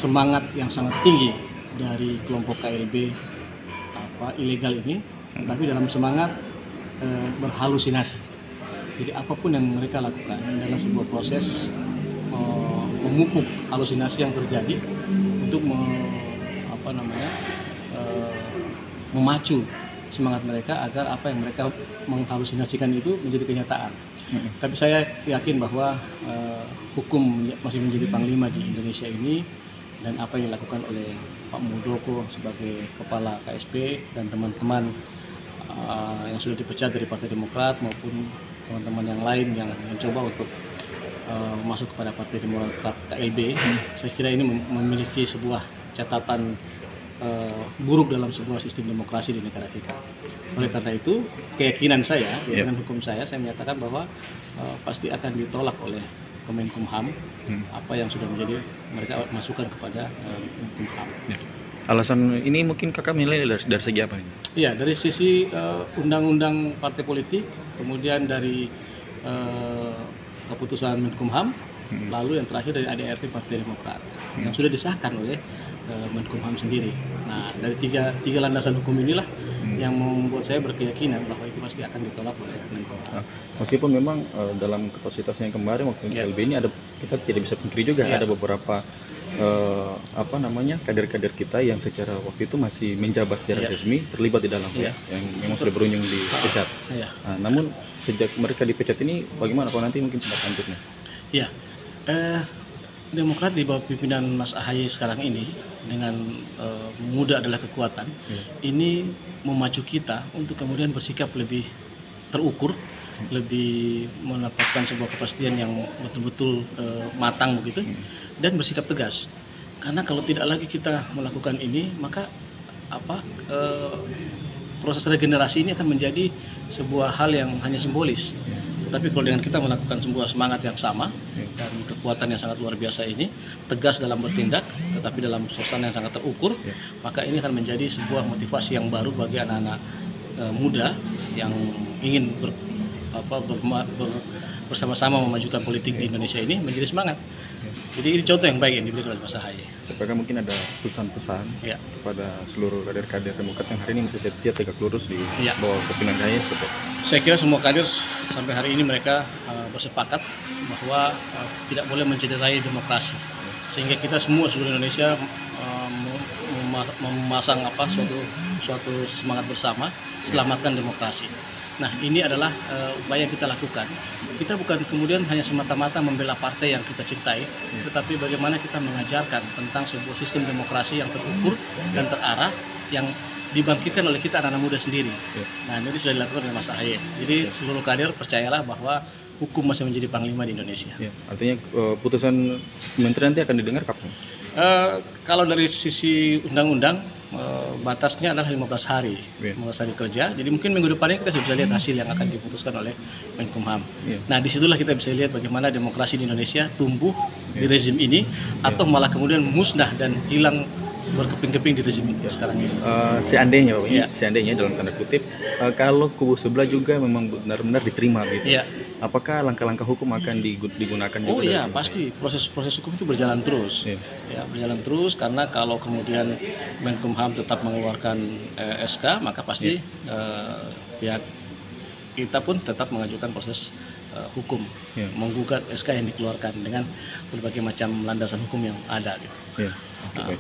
semangat yang sangat tinggi dari kelompok KLB ilegal ini, tapi dalam semangat berhalusinasi. Jadi apapun yang mereka lakukan adalah sebuah proses memupuk halusinasi yang terjadi untuk memacu semangat mereka agar apa yang mereka menghalusinasikan itu menjadi kenyataan. Tapi saya yakin bahwa hukum masih menjadi panglima di Indonesia ini, dan apa yang dilakukan oleh Pak Muldoko sebagai kepala KSP dan teman-teman yang sudah dipecat dari Partai Demokrat maupun teman-teman yang lain yang mencoba untuk masuk kepada Partai Demokrat KLB, saya kira ini memiliki sebuah catatan buruk dalam sebuah sistem demokrasi di negara kita. Oleh karena itu, keyakinan saya, keyakinan hukum saya menyatakan bahwa pasti akan ditolak oleh Kemenkumham apa yang sudah menjadi mereka masukan kepada Kemenkumham. Alasan ini mungkin kakak menilai dari segi apa nih? Iya, dari sisi undang-undang partai politik, kemudian dari keputusan Menkumham, lalu yang terakhir dari ADRT Partai Demokrat yang sudah disahkan oleh Menkumham sendiri. Nah, dari tiga landasan hukum inilah yang membuat saya berkeyakinan bahwa itu pasti akan ditolak oleh Menkumham. Meskipun memang dalam kapasitasnya yang kemarin waktu KLB ini ada, kita tidak bisa pungkiri juga ada beberapa kader-kader kita yang secara waktu itu masih menjabat secara resmi terlibat di dalam yang memang sudah berujung dipecat. Nah, namun sejak mereka dipecat ini bagaimana kalau nanti mungkin tindak lanjutnya? Ya, Demokrat di bawah pimpinan Mas AHY sekarang ini dengan muda adalah kekuatan, ini memacu kita untuk kemudian bersikap lebih terukur, lebih mendapatkan sebuah kepastian yang betul-betul matang begitu, dan bersikap tegas. Karena kalau tidak lagi kita melakukan ini, maka proses regenerasi ini akan menjadi sebuah hal yang hanya simbolis. Tapi kalau dengan kita melakukan sebuah semangat yang sama dan kekuatan yang sangat luar biasa ini, tegas dalam bertindak, tetapi dalam suasana yang sangat terukur, maka ini akan menjadi sebuah motivasi yang baru bagi anak-anak muda yang ingin bersama-sama memajukan politik di Indonesia ini menjadi semangat. Jadi ini contoh yang baik yang diberikan oleh Mas AHY. Apakah mungkin ada pesan-pesan kepada seluruh kader-kader Demokrat yang hari ini masih setia tegak lurus di bawah kepemimpinan AHY seperti apa? Saya kira semua kader sampai hari ini mereka bersepakat bahwa tidak boleh mencederai demokrasi, sehingga kita semua seluruh Indonesia memasang suatu semangat bersama selamatkan demokrasi. Nah, ini adalah upaya yang kita lakukan. Kita bukan kemudian hanya semata-mata membela partai yang kita cintai, tetapi bagaimana kita mengajarkan tentang sebuah sistem demokrasi yang terukur dan terarah yang dibangkitkan oleh kita anak-anak muda sendiri. Nah, ini sudah dilakukan oleh Mas AHY. Jadi seluruh kader percayalah bahwa hukum masih menjadi panglima di Indonesia. Artinya putusan menteri nanti akan didengar kapan? Kalau dari sisi undang-undang batasnya adalah 15 hari kerja. Jadi mungkin minggu depan ini kita sudah bisa lihat hasil yang akan diputuskan oleh Menkumham. Nah, disitulah kita bisa lihat bagaimana demokrasi di Indonesia tumbuh di rezim ini atau malah kemudian musnah dan hilang berkeping-keping di rezim sekarang ini. Seandainya dalam tanda kutip, kalau kubu sebelah juga memang benar-benar diterima gitu. Apakah langkah-langkah hukum akan digunakan juga? Oh iya, pasti proses hukum itu berjalan terus. Berjalan terus, karena kalau kemudian Menkumham tetap mengeluarkan SK, maka pasti pihak kita pun tetap mengajukan proses hukum, menggugat SK yang dikeluarkan dengan berbagai macam landasan hukum yang ada. Baik.